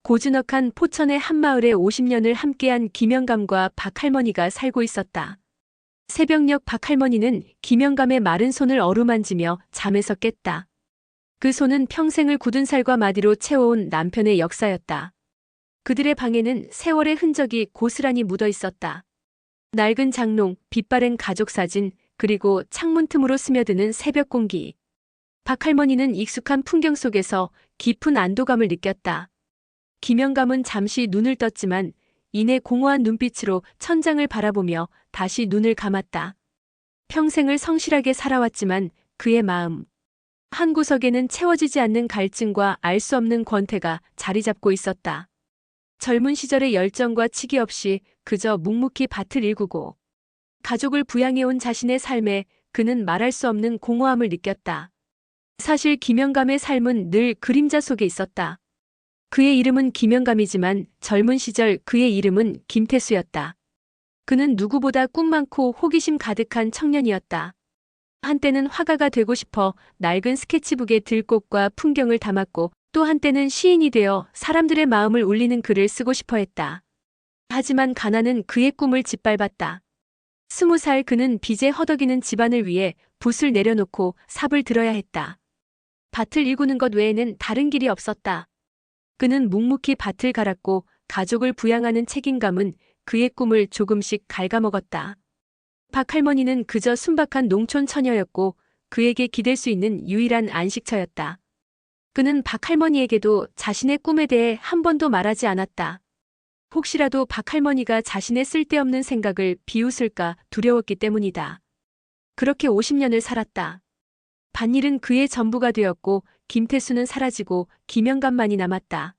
고즈넉한 포천의 한마을에 50년을 함께한 김영감과 박할머니가 살고 있었다. 새벽녘 박할머니는 김영감의 마른 손을 어루만지며 잠에서 깼다. 그 손은 평생을 굳은 살과 마디로 채워온 남편의 역사였다. 그들의 방에는 세월의 흔적이 고스란히 묻어 있었다. 낡은 장롱, 빛바랜 가족 사진, 그리고 창문 틈으로 스며드는 새벽 공기. 박할머니는 익숙한 풍경 속에서 깊은 안도감을 느꼈다. 김영감은 잠시 눈을 떴지만 이내 공허한 눈빛으로 천장을 바라보며 다시 눈을 감았다. 평생을 성실하게 살아왔지만 그의 마음 한 구석에는 채워지지 않는 갈증과 알 수 없는 권태가 자리 잡고 있었다. 젊은 시절의 열정과 치기 없이 그저 묵묵히 밭을 일구고 가족을 부양해온 자신의 삶에 그는 말할 수 없는 공허함을 느꼈다. 사실 김영감의 삶은 늘 그림자 속에 있었다. 그의 이름은 김영감이지만 젊은 시절 그의 이름은 김태수였다. 그는 누구보다 꿈 많고 호기심 가득한 청년이었다. 한때는 화가가 되고 싶어 낡은 스케치북에 들꽃과 풍경을 담았고 또 한때는 시인이 되어 사람들의 마음을 울리는 글을 쓰고 싶어 했다. 하지만 가난은 그의 꿈을 짓밟았다. 20살 그는 빚에 허덕이는 집안을 위해 붓을 내려놓고 삽을 들어야 했다. 밭을 일구는 것 외에는 다른 길이 없었다. 그는 묵묵히 밭을 갈았고 가족을 부양하는 책임감은 그의 꿈을 조금씩 갉아먹었다. 박할머니는 그저 순박한 농촌 처녀였고 그에게 기댈 수 있는 유일한 안식처였다. 그는 박할머니에게도 자신의 꿈에 대해 한 번도 말하지 않았다. 혹시라도 박할머니가 자신의 쓸데없는 생각을 비웃을까 두려웠기 때문이다. 그렇게 50년을 살았다. 밭일은 그의 전부가 되었고 김태수는 사라지고 김영감만이 남았다.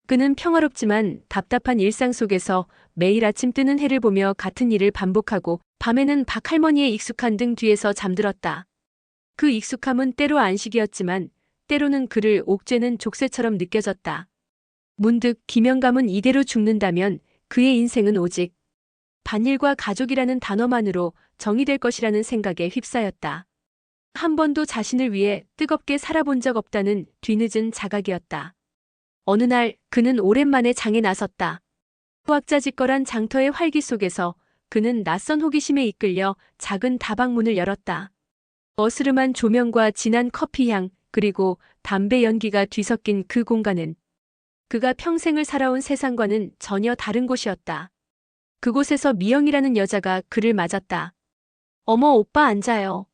그는 평화롭지만 답답한 일상 속에서 매일 아침 뜨는 해를 보며 같은 일을 반복하고 밤에는 박할머니의 익숙한 등 뒤에서 잠들었다. 그 익숙함은 때로 안식이었지만 때로는 그를 옥죄는 족쇄처럼 느껴졌다. 문득 김영감은 이대로 죽는다면 그의 인생은 오직 밭일과 가족이라는 단어만으로 정의될 것이라는 생각에 휩싸였다. 한 번도 자신을 위해 뜨겁게 살아본 적 없다는 뒤늦은 자각이었다. 어느 날 그는 오랜만에 장에 나섰다. 왁자지껄한 장터의 활기 속에서 그는 낯선 호기심에 이끌려 작은 다방문을 열었다. 어스름한 조명과 진한 커피향 그리고 담배 연기가 뒤섞인 그 공간은 그가 평생을 살아온 세상과는 전혀 다른 곳이었다. 그곳에서 미영이라는 여자가 그를 맞았다. 어머 오빠 앉아요.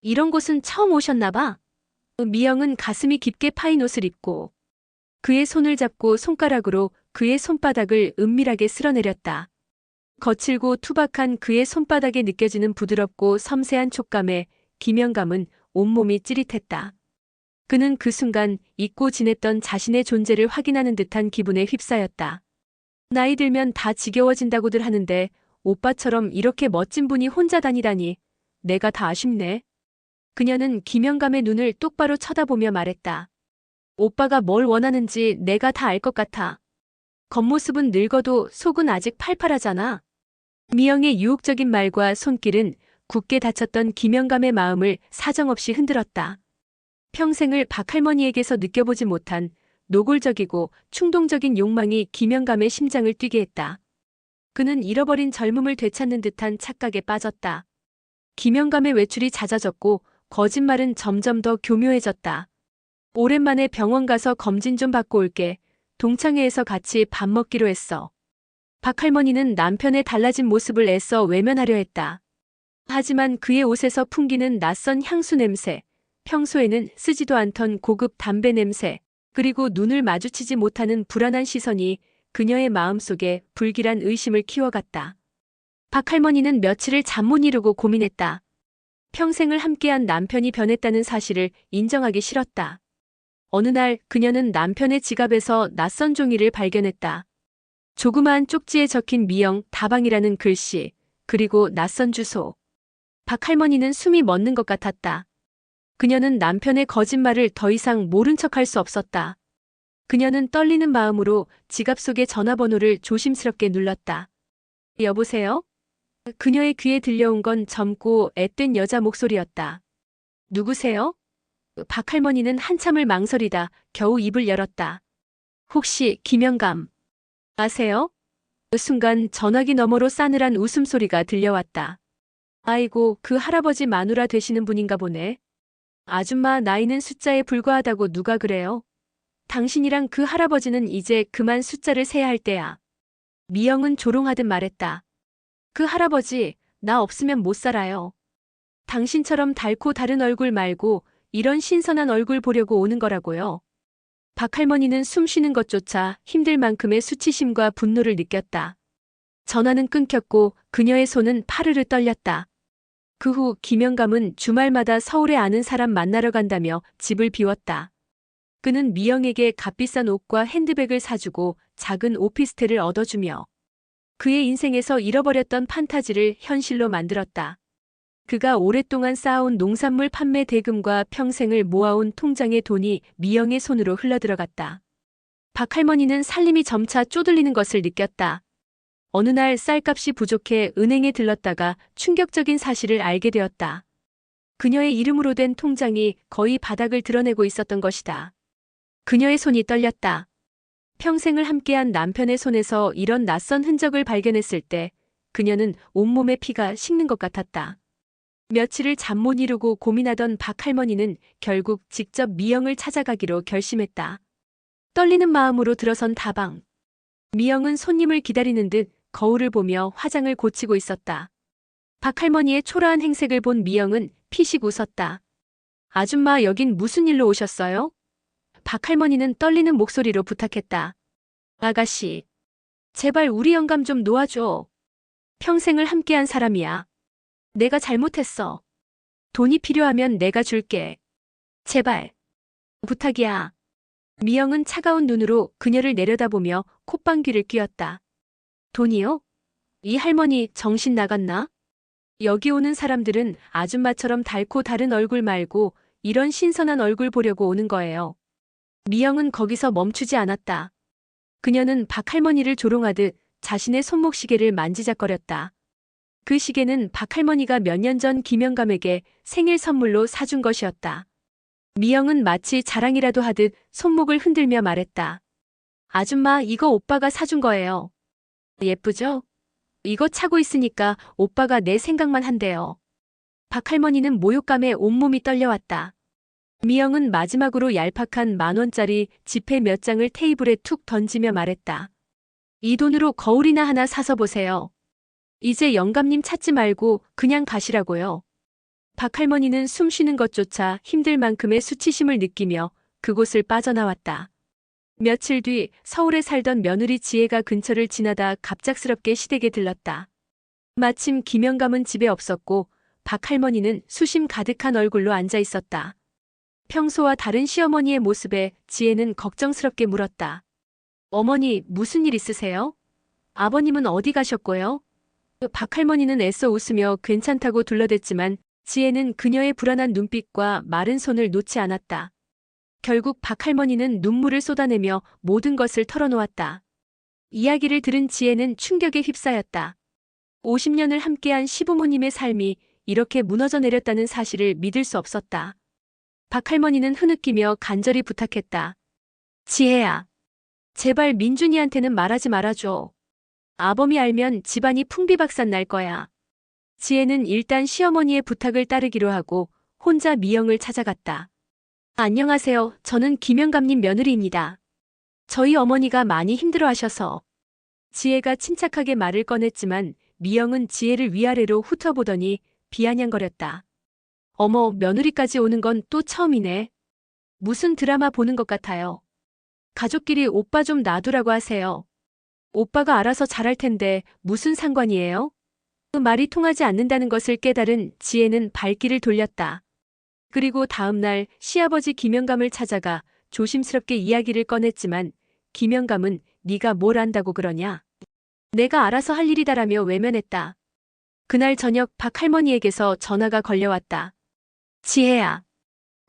이런 곳은 처음 오셨나 봐. 미영은 가슴이 깊게 파인 옷을 입고 그의 손을 잡고 손가락으로 그의 손바닥을 은밀하게 쓸어내렸다. 거칠고 투박한 그의 손바닥에 느껴지는 부드럽고 섬세한 촉감에 김영감은 온몸이 찌릿했다. 그는 그 순간 잊고 지냈던 자신의 존재를 확인하는 듯한 기분에 휩싸였다. 나이 들면 다 지겨워진다고들 하는데 오빠처럼 이렇게 멋진 분이 혼자 다니다니 내가 다 아쉽네. 그녀는 김영감의 눈을 똑바로 쳐다보며 말했다. 오빠가 뭘 원하는지 내가 다 알 것 같아. 겉모습은 늙어도 속은 아직 팔팔하잖아. 미영의 유혹적인 말과 손길은 굳게 닫혔던 김영감의 마음을 사정없이 흔들었다. 평생을 박할머니에게서 느껴보지 못한 노골적이고 충동적인 욕망이 김영감의 심장을 뛰게 했다. 그는 잃어버린 젊음을 되찾는 듯한 착각에 빠졌다. 김영감의 외출이 잦아졌고 거짓말은 점점 더 교묘해졌다. 오랜만에 병원 가서 검진 좀 받고 올게. 동창회에서 같이 밥 먹기로 했어. 박할머니는 남편의 달라진 모습을 애써 외면하려 했다. 하지만 그의 옷에서 풍기는 낯선 향수 냄새, 평소에는 쓰지도 않던 고급 담배 냄새, 그리고 눈을 마주치지 못하는 불안한 시선이 그녀의 마음속에 불길한 의심을 키워갔다. 박할머니는 며칠을 잠 못 이루고 고민했다. 평생을 함께한 남편이 변했다는 사실을 인정하기 싫었다. 어느 날 그녀는 남편의 지갑에서 낯선 종이를 발견했다. 조그마한 쪽지에 적힌 미영 다방이라는 글씨, 그리고 낯선 주소. 박할머니는 숨이 멎는 것 같았다. 그녀는 남편의 거짓말을 더 이상 모른 척할 수 없었다. 그녀는 떨리는 마음으로 지갑 속의 전화번호를 조심스럽게 눌렀다. 여보세요? 그녀의 귀에 들려온 건 젊고 앳된 여자 목소리였다. 누구세요? 박할머니는 한참을 망설이다 겨우 입을 열었다. 혹시 김영감 아세요? 그 순간 전화기 너머로 싸늘한 웃음소리가 들려왔다. 아이고, 그 할아버지 마누라 되시는 분인가 보네. 아줌마 나이는 숫자에 불과하다고 누가 그래요? 당신이랑 그 할아버지는 이제 그만 숫자를 세야 할 때야. 미영은 조롱하듯 말했다. 그 할아버지, 나 없으면 못 살아요. 당신처럼 달고 다른 얼굴 말고 이런 신선한 얼굴 보려고 오는 거라고요. 박할머니는 숨 쉬는 것조차 힘들 만큼의 수치심과 분노를 느꼈다. 전화는 끊겼고 그녀의 손은 파르르 떨렸다. 그 후 김영감은 주말마다 서울에 아는 사람 만나러 간다며 집을 비웠다. 그는 미영에게 값비싼 옷과 핸드백을 사주고 작은 오피스텔을 얻어주며 그의 인생에서 잃어버렸던 판타지를 현실로 만들었다. 그가 오랫동안 쌓아온 농산물 판매 대금과 평생을 모아온 통장의 돈이 미영의 손으로 흘러들어갔다. 박할머니는 살림이 점차 쪼들리는 것을 느꼈다. 어느 날 쌀값이 부족해 은행에 들렀다가 충격적인 사실을 알게 되었다. 그녀의 이름으로 된 통장이 거의 바닥을 드러내고 있었던 것이다. 그녀의 손이 떨렸다. 평생을 함께한 남편의 손에서 이런 낯선 흔적을 발견했을 때 그녀는 온몸에 피가 식는 것 같았다. 며칠을 잠 못 이루고 고민하던 박할머니는 결국 직접 미영을 찾아가기로 결심했다. 떨리는 마음으로 들어선 다방. 미영은 손님을 기다리는 듯 거울을 보며 화장을 고치고 있었다. 박할머니의 초라한 행색을 본 미영은 피식 웃었다. 아줌마, 여긴 무슨 일로 오셨어요? 박할머니는 떨리는 목소리로 부탁했다. 아가씨, 제발 우리 영감 좀 놓아줘. 평생을 함께한 사람이야. 내가 잘못했어. 돈이 필요하면 내가 줄게. 제발. 부탁이야. 미영은 차가운 눈으로 그녀를 내려다보며 콧방귀를 뀌었다. 돈이요? 이 할머니 정신 나갔나? 여기 오는 사람들은 아줌마처럼 달고 다른 얼굴 말고 이런 신선한 얼굴 보려고 오는 거예요. 미영은 거기서 멈추지 않았다. 그녀는 박할머니를 조롱하듯 자신의 손목시계를 만지작거렸다. 그 시계는 박할머니가 몇 년 전 김영감에게 생일 선물로 사준 것이었다. 미영은 마치 자랑이라도 하듯 손목을 흔들며 말했다. 아줌마, 이거 오빠가 사준 거예요. 예쁘죠? 이거 차고 있으니까 오빠가 내 생각만 한대요. 박할머니는 모욕감에 온몸이 떨려왔다. 미영은 마지막으로 얄팍한 10,000원짜리 지폐 몇 장을 테이블에 툭 던지며 말했다. 이 돈으로 거울이나 하나 사서 보세요. 이제 영감님 찾지 말고 그냥 가시라고요. 박할머니는 숨 쉬는 것조차 힘들 만큼의 수치심을 느끼며 그곳을 빠져나왔다. 며칠 뒤 서울에 살던 며느리 지혜가 근처를 지나다 갑작스럽게 시댁에 들렀다. 마침 김영감은 집에 없었고 박할머니는 수심 가득한 얼굴로 앉아 있었다. 평소와 다른 시어머니의 모습에 지혜는 걱정스럽게 물었다. 어머니, 무슨 일 있으세요? 아버님은 어디 가셨고요? 박할머니는 애써 웃으며 괜찮다고 둘러댔지만 지혜는 그녀의 불안한 눈빛과 마른 손을 놓지 않았다. 결국 박할머니는 눈물을 쏟아내며 모든 것을 털어놓았다. 이야기를 들은 지혜는 충격에 휩싸였다. 50년을 함께한 시부모님의 삶이 이렇게 무너져 내렸다는 사실을 믿을 수 없었다. 박할머니는 흐느끼며 간절히 부탁했다. 지혜야, 제발 민준이한테는 말하지 말아줘. 아범이 알면 집안이 풍비박산 날 거야. 지혜는 일단 시어머니의 부탁을 따르기로 하고 혼자 미영을 찾아갔다. 안녕하세요. 저는 김영감님 며느리입니다. 저희 어머니가 많이 힘들어하셔서. 지혜가 침착하게 말을 꺼냈지만 미영은 지혜를 위아래로 훑어보더니 비아냥거렸다. 어머, 며느리까지 오는 건 또 처음이네. 무슨 드라마 보는 것 같아요. 가족끼리 오빠 좀 놔두라고 하세요. 오빠가 알아서 잘할 텐데 무슨 상관이에요? 그 말이 통하지 않는다는 것을 깨달은 지혜는 발길을 돌렸다. 그리고 다음 날 시아버지 김영감을 찾아가 조심스럽게 이야기를 꺼냈지만 김영감은 네가 뭘 안다고 그러냐? 내가 알아서 할 일이다라며 외면했다. 그날 저녁 박할머니에게서 전화가 걸려왔다. 지혜야,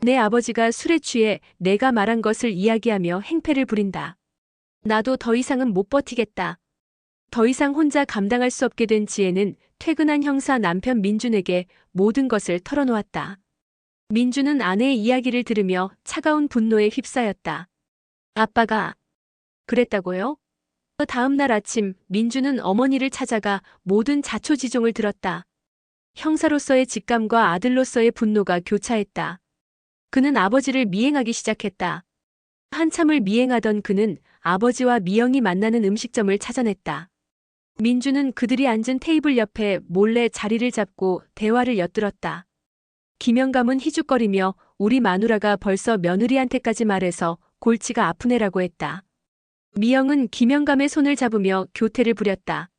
내 아버지가 술에 취해 내가 말한 것을 이야기하며 행패를 부린다. 나도 더 이상은 못 버티겠다. 더 이상 혼자 감당할 수 없게 된 지혜는 퇴근한 형사 남편 민준에게 모든 것을 털어놓았다. 민준은 아내의 이야기를 들으며 차가운 분노에 휩싸였다. 아빠가 그랬다고요? 그 다음 날 아침 민주는 어머니를 찾아가 모든 자초지종을 들었다. 형사로서의 직감과 아들로서의 분노가 교차했다. 그는 아버지를 미행하기 시작했다. 한참을 미행하던 그는 아버지와 미영이 만나는 음식점을 찾아냈다. 민주는 그들이 앉은 테이블 옆에 몰래 자리를 잡고 대화를 엿들었다. 김영감은 희죽거리며 우리 마누라가 벌써 며느리한테까지 말해서 골치가 아픈 애라고 했다. 미영은 김영감의 손을 잡으며 교태를 부렸다.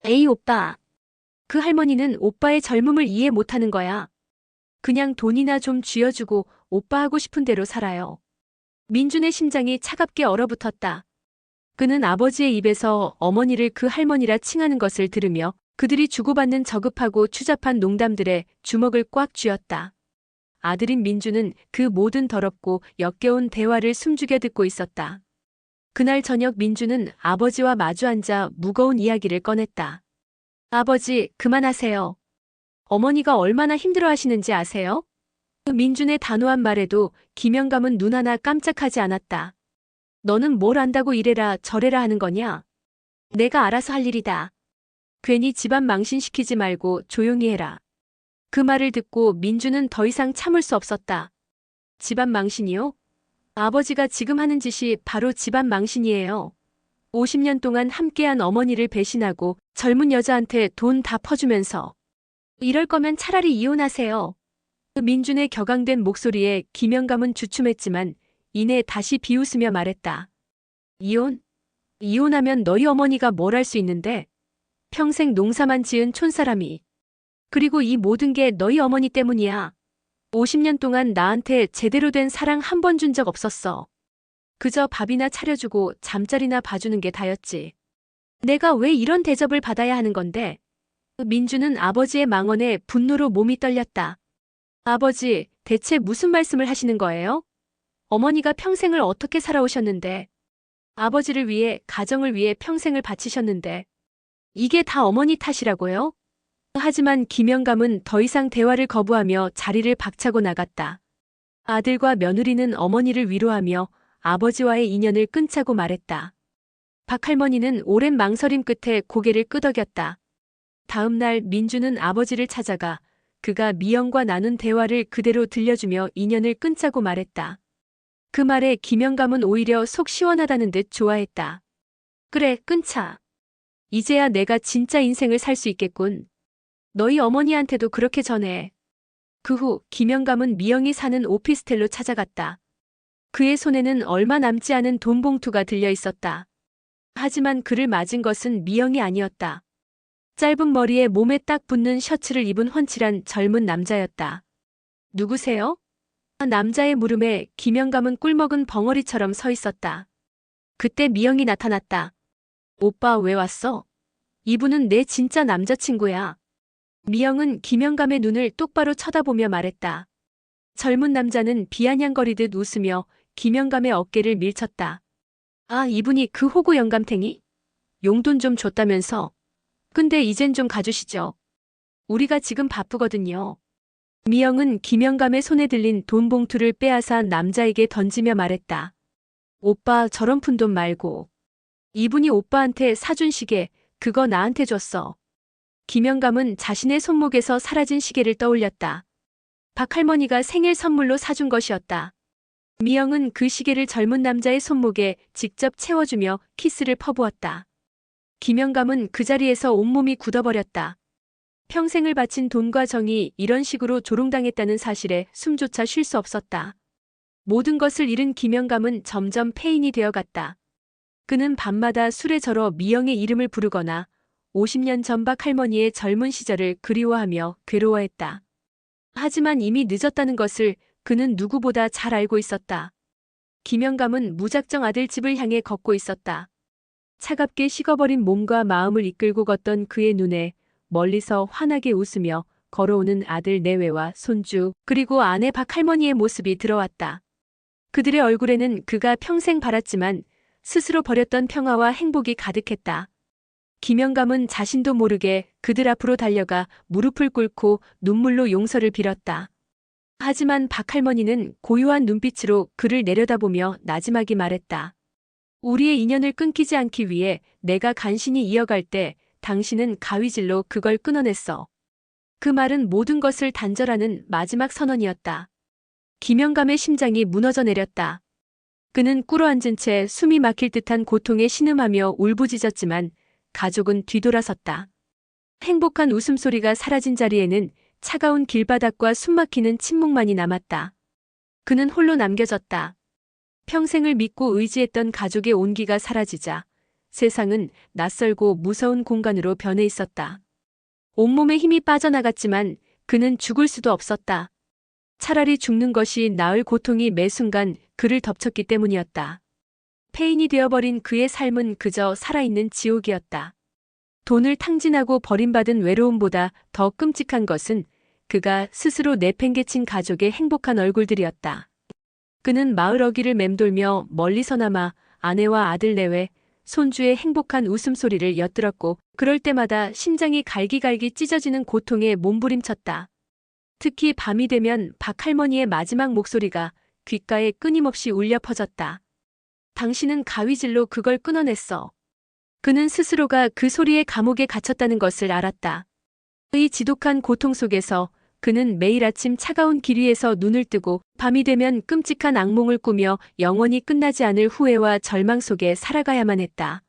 에이 오빠. 그 할머니는 오빠의 젊음을 이해 못하는 거야. 그냥 돈이나 좀 쥐어주고 오빠 하고 싶은 대로 살아요. 민준의 심장이 차갑게 얼어붙었다. 그는 아버지의 입에서 어머니를 그 할머니라 칭하는 것을 들으며 그들이 주고받는 저급하고 추잡한 농담들에 주먹을 꽉 쥐었다. 아들인 민주는 그 모든 더럽고 역겨운 대화를 숨죽여 듣고 있었다. 그날 저녁 민주는 아버지와 마주 앉아 무거운 이야기를 꺼냈다. 아버지, 그만하세요. 어머니가 얼마나 힘들어하시는지 아세요? 민준의 단호한 말에도 김영감은 눈 하나 깜짝하지 않았다. 너는 뭘 안다고 이래라 저래라 하는 거냐? 내가 알아서 할 일이다. 괜히 집안 망신시키지 말고 조용히 해라. 그 말을 듣고 민주는 더 이상 참을 수 없었다. 집안 망신이요? 아버지가 지금 하는 짓이 바로 집안 망신이에요. 50년 동안 함께한 어머니를 배신하고 젊은 여자한테 돈 다 퍼주면서. 이럴 거면 차라리 이혼하세요. 민준의 격앙된 목소리에 김영감은 주춤했지만 이내 다시 비웃으며 말했다. 이혼? 이혼하면 너희 어머니가 뭘 할 수 있는데? 평생 농사만 지은 촌사람이. 그리고 이 모든 게 너희 어머니 때문이야. 50년 동안 나한테 제대로 된 사랑 한 번 준 적 없었어. 그저 밥이나 차려주고 잠자리나 봐주는 게 다였지. 내가 왜 이런 대접을 받아야 하는 건데? 민주는 아버지의 망언에 분노로 몸이 떨렸다. 아버지, 대체 무슨 말씀을 하시는 거예요? 어머니가 평생을 어떻게 살아오셨는데, 아버지를 위해, 가정을 위해 평생을 바치셨는데, 이게 다 어머니 탓이라고요? 하지만 김영감은 더 이상 대화를 거부하며 자리를 박차고 나갔다. 아들과 며느리는 어머니를 위로하며 아버지와의 인연을 끊자고 말했다. 박할머니는 오랜 망설임 끝에 고개를 끄덕였다. 다음 날 민주는 아버지를 찾아가 그가 미영과 나눈 대화를 그대로 들려주며 인연을 끊자고 말했다. 그 말에 김영감은 오히려 속 시원하다는 듯 좋아했다. 그래, 끊자. 이제야 내가 진짜 인생을 살 수 있겠군. 너희 어머니한테도 그렇게 전해. 그 후 김영감은 미영이 사는 오피스텔로 찾아갔다. 그의 손에는 얼마 남지 않은 돈 봉투가 들려 있었다. 하지만 그를 맞은 것은 미영이 아니었다. 짧은 머리에 몸에 딱 붙는 셔츠를 입은 훤칠한 젊은 남자였다. 누구세요? 남자의 물음에 김영감은 꿀먹은 벙어리처럼 서 있었다. 그때 미영이 나타났다. 오빠 왜 왔어? 이분은 내 진짜 남자친구야. 미영은 김영감의 눈을 똑바로 쳐다보며 말했다. 젊은 남자는 비아냥거리듯 웃으며 김영감의 어깨를 밀쳤다. 아, 이분이 그 호구 영감탱이? 용돈 좀 줬다면서. 근데 이젠 좀 가주시죠. 우리가 지금 바쁘거든요. 미영은 김영감의 손에 들린 돈 봉투를 빼앗아 남자에게 던지며 말했다. 오빠 저런 푼돈 말고. 이분이 오빠한테 사준 시계, 그거 나한테 줬어. 김영감은 자신의 손목에서 사라진 시계를 떠올렸다. 박할머니가 생일 선물로 사준 것이었다. 미영은 그 시계를 젊은 남자의 손목에 직접 채워주며 키스를 퍼부었다. 김영감은 그 자리에서 온몸이 굳어버렸다. 평생을 바친 돈과 정이 이런 식으로 조롱당했다는 사실에 숨조차 쉴 수 없었다. 모든 것을 잃은 김영감은 점점 폐인이 되어갔다. 그는 밤마다 술에 절어 미영의 이름을 부르거나 50년 전 박할머니의 젊은 시절을 그리워하며 괴로워했다. 하지만 이미 늦었다는 것을 그는 누구보다 잘 알고 있었다. 김영감은 무작정 아들 집을 향해 걷고 있었다. 차갑게 식어버린 몸과 마음을 이끌고 걷던 그의 눈에 멀리서 환하게 웃으며 걸어오는 아들 내외와 손주 그리고 아내 박할머니의 모습이 들어왔다. 그들의 얼굴에는 그가 평생 바랐지만 스스로 버렸던 평화와 행복이 가득했다. 김영감은 자신도 모르게 그들 앞으로 달려가 무릎을 꿇고 눈물로 용서를 빌었다. 하지만 박할머니는 고요한 눈빛으로 그를 내려다보며 나지막이 말했다. 우리의 인연을 끊기지 않기 위해 내가 간신히 이어갈 때 당신은 가위질로 그걸 끊어냈어. 그 말은 모든 것을 단절하는 마지막 선언이었다. 김영감의 심장이 무너져 내렸다. 그는 꿇어앉은 채 숨이 막힐 듯한 고통에 신음하며 울부짖었지만 가족은 뒤돌아섰다. 행복한 웃음소리가 사라진 자리에는 차가운 길바닥과 숨막히는 침묵만이 남았다. 그는 홀로 남겨졌다. 평생을 믿고 의지했던 가족의 온기가 사라지자 세상은 낯설고 무서운 공간으로 변해 있었다. 온몸에 힘이 빠져나갔지만 그는 죽을 수도 없었다. 차라리 죽는 것이 나을 고통이 매 순간 그를 덮쳤기 때문이었다. 폐인이 되어버린 그의 삶은 그저 살아있는 지옥이었다. 돈을 탕진하고 버림받은 외로움보다 더 끔찍한 것은 그가 스스로 내팽개친 가족의 행복한 얼굴들이었다. 그는 마을 어귀를 맴돌며 멀리서나마 아내와 아들 내외, 손주의 행복한 웃음소리를 엿들었고 그럴 때마다 심장이 갈기갈기 찢어지는 고통에 몸부림쳤다. 특히 밤이 되면 박할머니의 마지막 목소리가 귓가에 끊임없이 울려 퍼졌다. 당신은 가위질로 그걸 끊어냈어. 그는 스스로가 그 소리의 감옥에 갇혔다는 것을 알았다. 이 지독한 고통 속에서 그는 매일 아침 차가운 길 위에서 눈을 뜨고 밤이 되면 끔찍한 악몽을 꾸며 영원히 끝나지 않을 후회와 절망 속에 살아가야만 했다.